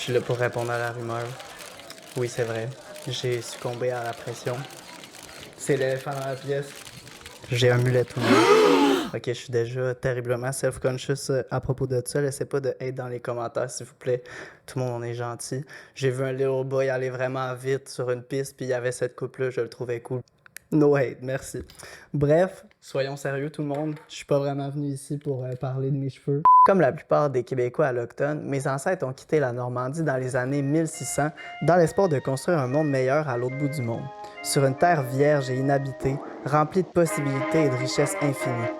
Je suis là pour répondre à la rumeur. Oui, c'est vrai. J'ai succombé à la pression. C'est l'éléphant dans la pièce. J'ai un mulet tout nu. Ok, je suis déjà terriblement self-conscious à propos de ça. Laissez pas de hate dans les commentaires, s'il vous plaît. Tout le monde, on est gentil. J'ai vu un little boy aller vraiment vite sur une piste, puis il y avait cette coupe-là, je le trouvais cool. No hate, merci. Bref, soyons sérieux tout le monde. Je suis pas vraiment venu ici pour parler de mes cheveux. Comme la plupart des Québécois allochtones, mes ancêtres ont quitté la Normandie dans les années 1600 dans l'espoir de construire un monde meilleur à l'autre bout du monde, sur une terre vierge et inhabitée, remplie de possibilités et de richesses infinies.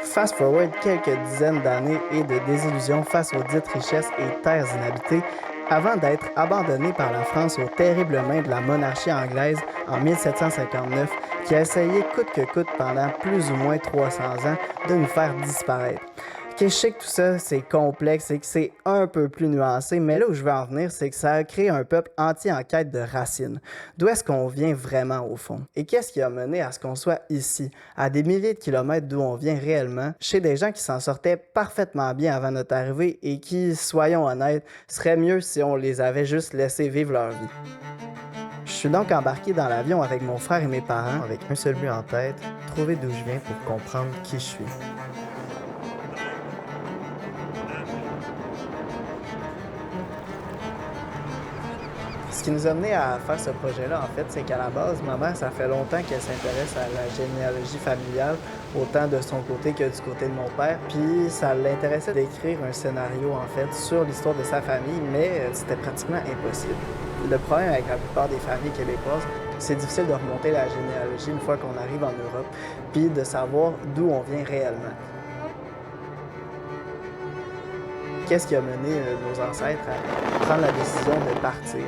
Fast forward quelques dizaines d'années et de désillusions face aux dites richesses et terres inhabitées, avant d'être abandonné par la France aux terribles mains de la monarchie anglaise en 1759, qui a essayé coûte que coûte pendant plus ou moins 300 ans de nous faire disparaître. Ok, je sais que tout ça, c'est complexe et que c'est un peu plus nuancé, mais là où je veux en venir, c'est que ça a créé un peuple entier en quête de racines. D'où est-ce qu'on vient vraiment au fond? Et qu'est-ce qui a mené à ce qu'on soit ici, à des milliers de kilomètres d'où on vient réellement, chez des gens qui s'en sortaient parfaitement bien avant notre arrivée et qui, soyons honnêtes, serait mieux si on les avait juste laissés vivre leur vie. Je suis donc embarqué dans l'avion avec mon frère et mes parents, avec un seul but en tête, trouver d'où je viens pour comprendre qui je suis. Ce qui nous a mené à faire ce projet-là, en fait, c'est qu'à la base, ma mère, ça fait longtemps qu'elle s'intéresse à la généalogie familiale, autant de son côté que du côté de mon père. Puis ça l'intéressait d'écrire un scénario, en fait, sur l'histoire de sa famille, mais c'était pratiquement impossible. Le problème avec la plupart des familles québécoises, c'est difficile de remonter la généalogie une fois qu'on arrive en Europe, puis de savoir d'où on vient réellement. Qu'est-ce qui a mené nos ancêtres à prendre la décision de partir?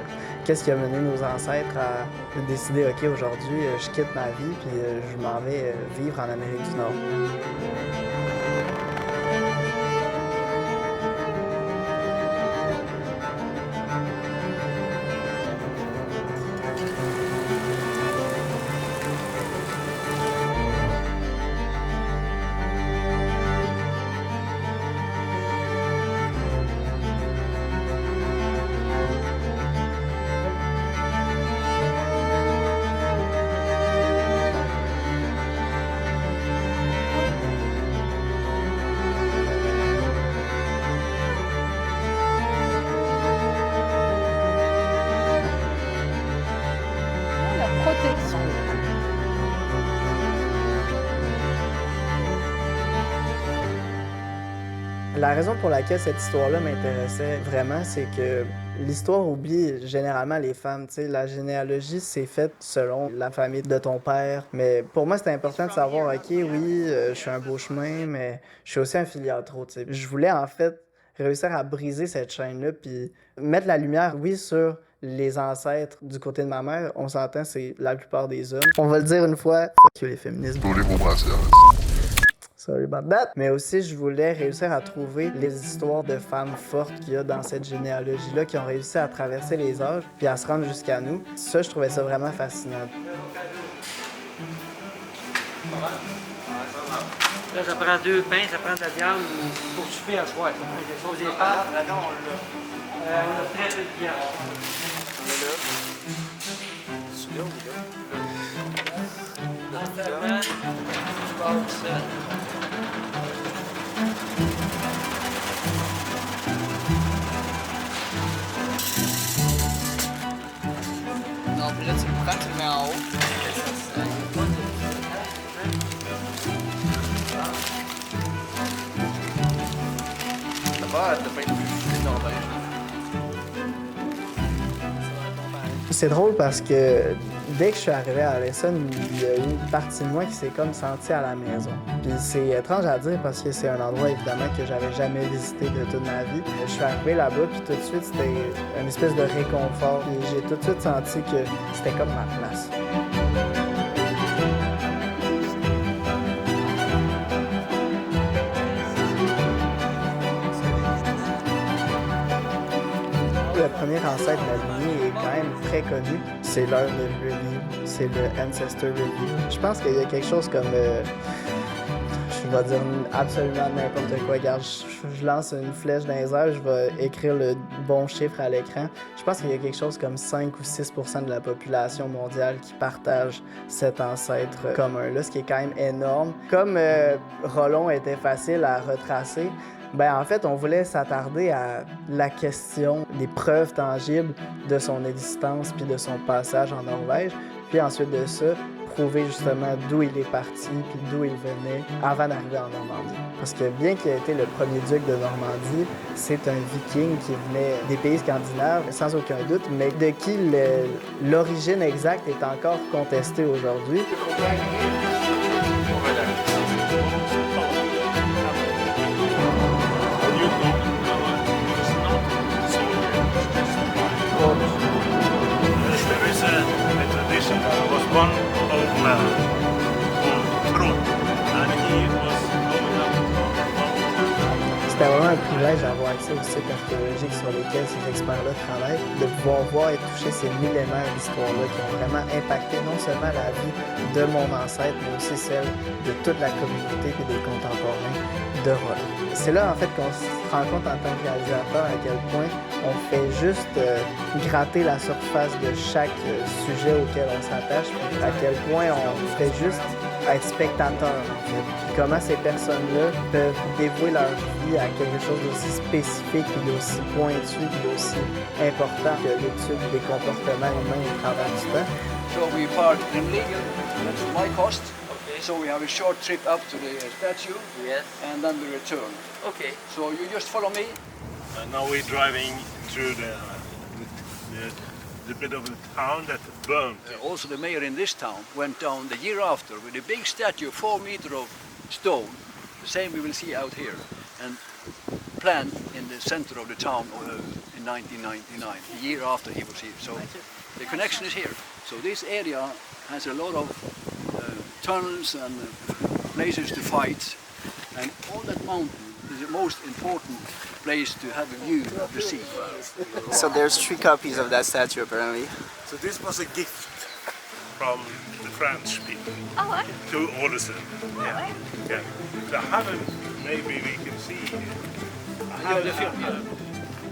Qu'est-ce qui a mené nos ancêtres à décider, OK, aujourd'hui, je quitte ma vie puis je m'en vais vivre en Amérique du Nord? La protection. La raison pour laquelle cette histoire-là m'intéressait vraiment, c'est que l'histoire oublie généralement les femmes. Tu sais, la généalogie, c'est faite selon la famille de ton père. Mais pour moi, c'était important de savoir, OK, oui, je suis un beau chemin, mais je suis aussi un filiatro. Tu sais. Je voulais en fait réussir à briser cette chaîne-là, puis mettre la lumière, oui, sur les ancêtres du côté de ma mère. On s'entend, c'est la plupart des hommes. On va le dire une fois, fuck you les féministes. Brûler vos brassières. Sorry about that. Mais aussi, je voulais réussir à trouver les histoires de femmes fortes qu'il y a dans cette généalogie-là, qui ont réussi à traverser les âges puis à se rendre jusqu'à nous. Ça, je trouvais ça vraiment fascinant. Là, ça prend 2 pains, ça prend de la viande pour souper à soir. Ça prend des choses des pâtes. On a très peu de viande. Entièrement, je parle ça. Non, puis là, tu le prends, tu le mets en haut. Ça va, t'as pas été plus dans beige. C'est drôle parce que dès que je suis arrivé à Allison, il y a eu une partie de moi qui s'est comme sentie à la maison. Puis c'est étrange à dire parce que c'est un endroit évidemment que j'avais jamais visité de toute ma vie. Je suis arrivé là-bas puis tout de suite c'était une espèce de réconfort. Et j'ai tout de suite senti que c'était comme ma place. Le premier ancêtre de la lignée est quand même très connu. C'est l'heure de review, c'est le Ancestor Review. Je pense qu'il y a quelque chose comme... je suis va dire absolument n'importe quoi. Regarde, je lance une flèche dans les airs, je vais écrire le bon chiffre à l'écran. Je pense qu'il y a quelque chose comme 5 ou 6% de la population mondiale qui partage cet ancêtre commun-là, ce qui est quand même énorme. Comme Rollon était facile à retracer, ben en fait, on voulait s'attarder à la question des preuves tangibles de son existence puis de son passage en Norvège. Puis ensuite de ça, prouver justement d'où il est parti puis d'où il venait avant d'arriver en Normandie. Parce que bien qu'il ait été le premier duc de Normandie, c'est un viking qui venait des pays scandinaves, sans aucun doute, mais de qui l'origine exacte est encore contestée aujourd'hui. One old man called Trond, and he was going up. C'était vraiment un privilège d'avoir accès aux sites archéologiques sur lesquels ces experts-là travaillent, de pouvoir voir et toucher ces millénaires d'histoire-là qui ont vraiment impacté non seulement la vie de mon ancêtre, mais aussi celle de toute la communauté et des contemporains de Rollon. C'est là en fait qu'on se rend compte en tant que réalisateur à quel point on fait juste gratter la surface de chaque sujet auquel on s'attache, puis à quel point on fait juste être spectateur en fait. Puis comment ces personnes-là peuvent dévouer leur vie à quelque chose d'aussi spécifique et d'aussi pointu et d'aussi important que l'étude des comportements humains au travers du temps. So we park in legal, that's my cost. Okay. So we have a short trip up to the statue, Yes. and then we return. Okay. So you just follow me. Now we're driving through the bit of the town that burned. Also the mayor in this town went down the year after with a big statue, 4 meters of stone, the same we will see out here, and planned in the center of the town in 1999, the year after he was here. So the connection is here. So this area has a lot of tunnels and places to fight, and all that mountain is the most important place to have a view of the sea. So there's 3 copies of that statue apparently. So this was a gift from the French people to Ålesund. Yeah. Yeah. The heaven, maybe we can see.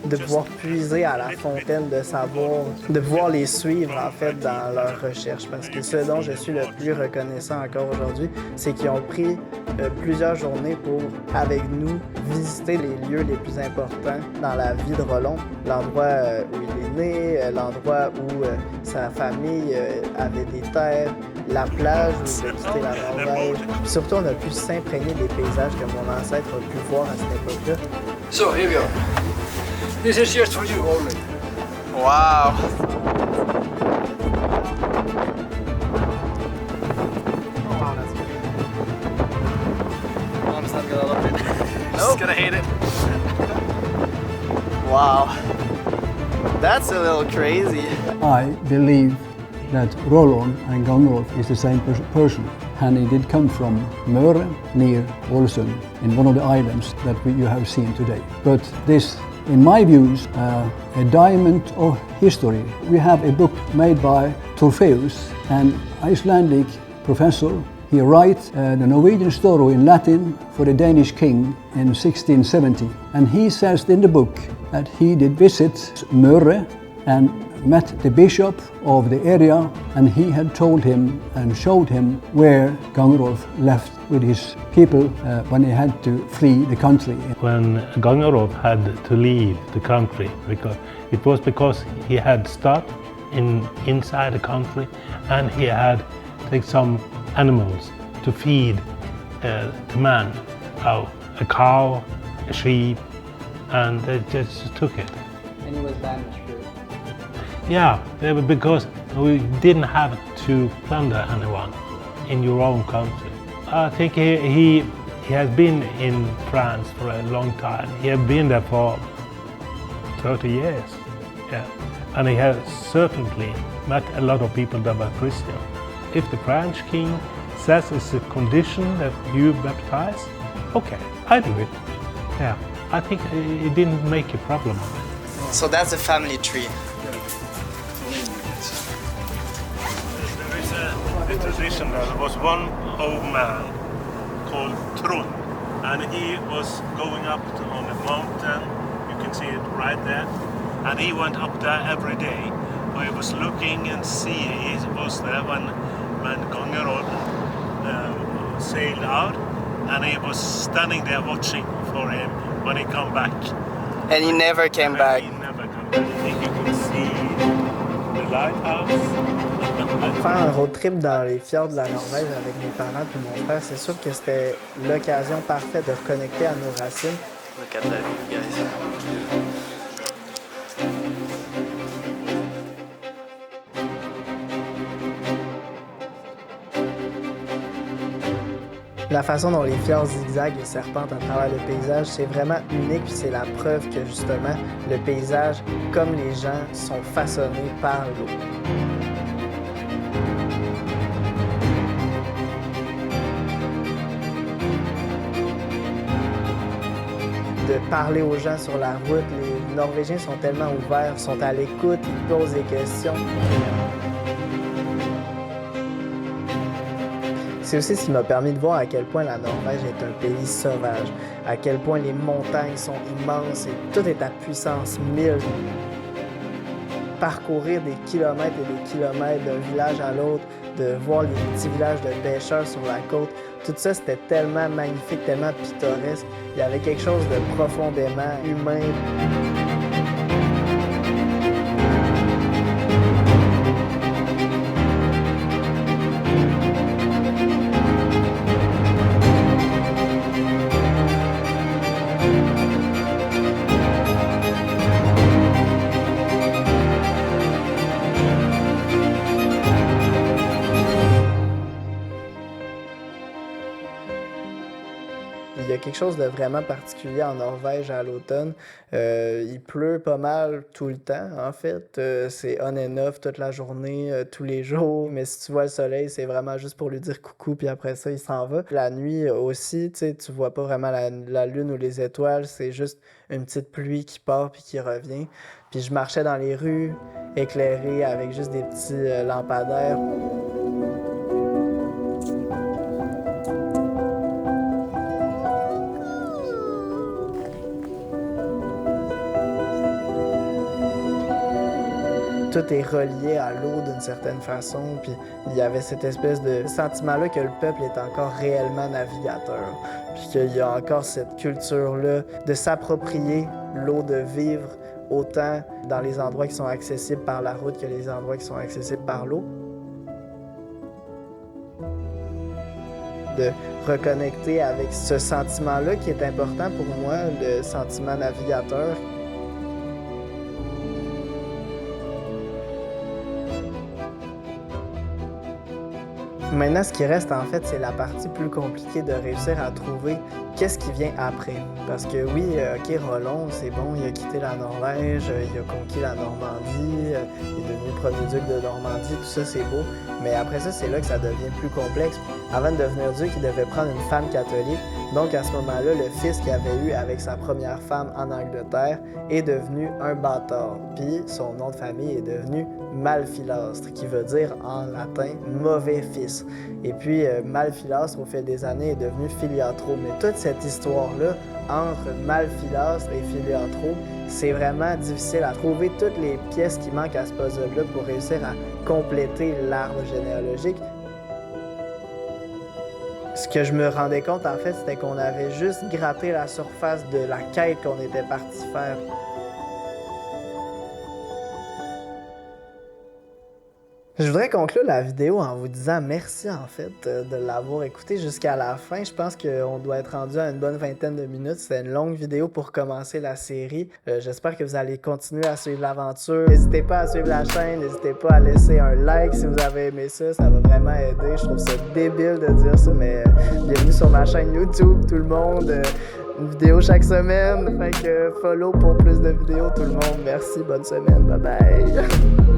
De pouvoir puiser à la fontaine de savoir, de pouvoir les suivre en fait dans leurs recherches. Parce que ce dont je suis le plus reconnaissant encore aujourd'hui, c'est qu'ils ont pris plusieurs journées pour, avec nous, visiter les lieux les plus importants dans la vie de Rollon. L'endroit où il est né, l'endroit où sa famille avait des terres, la plage où il a quitté la Norvège. Puis surtout, on a pu s'imprégner des paysages que mon ancêtre a pu voir à cette époque-là. So here we are. This is just for you only. Wow. Mom's not gonna love it. She's gonna hate it. Wow. That's a little crazy. I believe that Rollon and Gangrolf is the same person, and he did come from Møre near Ålesund, in one of the islands that you have seen today. But this, in my views, a diamond of history. We have a book made by Torfæus, an Icelandic professor. He writes the Norwegian story in Latin for the Danish king in 1670. And he says in the book that he did visit Møre and met the bishop of the area, and he had told him and showed him where Gangrolf left with his people when he had to flee the country. When Gangrolf had to leave the country, because he had stopped inside the country, and he had to take some animals to feed the man, a cow, a sheep, and they just took it. And he was banished. Yeah, because we didn't have to plunder anyone in your own country. I think he has been in France for a long time. He has been there for 30 years. Yeah. And he has certainly met a lot of people that were Christian. If the French king says it's a condition that you baptize, okay, I do it. Yeah, I think it didn't make a problem of it. So that's a family tree. There is a tradition that there was one old man called Trun, and he was going up on a mountain. You can see it right there, and he went up there every day. He was looking and seeing. He was there when Kongerod sailed out, and he was standing there watching for him when he come back. And he never came back. He never came back. I think you can see the lighthouse. Faire un road trip dans les fjords de la Norvège avec mes parents et mon frère, c'est sûr que c'était l'occasion parfaite de reconnecter à nos racines. Look at that, guys. La façon dont les fjords zigzaguent et serpentent à travers le paysage, c'est vraiment unique, puis c'est la preuve que justement, le paysage, comme les gens, sont façonnés par l'eau. De parler aux gens sur la route, les Norvégiens sont tellement ouverts, sont à l'écoute, ils posent des questions. C'est aussi ce qui m'a permis de voir à quel point la Norvège est un pays sauvage, à quel point les montagnes sont immenses et tout est à puissance 1000. Parcourir des kilomètres et des kilomètres d'un village à l'autre, de voir les petits villages de pêcheurs sur la côte, tout ça c'était tellement magnifique, tellement pittoresque. Il y avait quelque chose de profondément humain. Il y a quelque chose de vraiment particulier en Norvège à l'automne. Il pleut pas mal tout le temps, en fait. C'est on and off toute la journée, tous les jours. Mais si tu vois le soleil, c'est vraiment juste pour lui dire coucou, puis après ça, il s'en va. La nuit aussi, tu sais, tu vois pas vraiment la lune ou les étoiles. C'est juste une petite pluie qui part puis qui revient. Puis je marchais dans les rues éclairées avec juste des petits lampadaires. Tout est relié à l'eau d'une certaine façon, puis il y avait cette espèce de sentiment-là que le peuple est encore réellement navigateur, puis qu'il y a encore cette culture-là de s'approprier l'eau, de vivre autant dans les endroits qui sont accessibles par la route que les endroits qui sont accessibles par l'eau. De reconnecter avec ce sentiment-là qui est important pour moi, le sentiment navigateur. Maintenant, ce qui reste, en fait, c'est la partie plus compliquée de réussir à trouver qu'est-ce qui vient après. Parce que oui, OK, Rollon, c'est bon, il a quitté la Norvège, il a conquis la Normandie, il est devenu premier duc de Normandie, tout ça, c'est beau. Mais après ça, c'est là que ça devient plus complexe. Avant de devenir duc, il devait prendre une femme catholique. Donc, à ce moment-là, le fils qu'il avait eu avec sa première femme en Angleterre est devenu un bâtard. Puis, son nom de famille est devenu Malphilastre, qui veut dire en latin « mauvais fils ». Et puis, Malphilastre, au fil des années, est devenu Filiatro. Mais toute cette histoire-là, entre Malphilastre et Filiatro, c'est vraiment difficile à trouver toutes les pièces qui manquent à ce puzzle-là pour réussir à compléter l'arbre généalogique. Ce que je me rendais compte, en fait, c'était qu'on avait juste gratté la surface de la quête qu'on était parti faire. Je voudrais conclure la vidéo en vous disant merci, en fait, de l'avoir écouté jusqu'à la fin. Je pense qu'on doit être rendu à une bonne vingtaine de minutes. C'est une longue vidéo pour commencer la série. J'espère que vous allez continuer à suivre l'aventure. N'hésitez pas à suivre la chaîne, n'hésitez pas à laisser un like si vous avez aimé ça. Ça va vraiment aider. Je trouve ça débile de dire ça, mais bienvenue sur ma chaîne YouTube, tout le monde. Une vidéo chaque semaine. Fait que follow pour plus de vidéos, tout le monde. Merci, bonne semaine. Bye bye.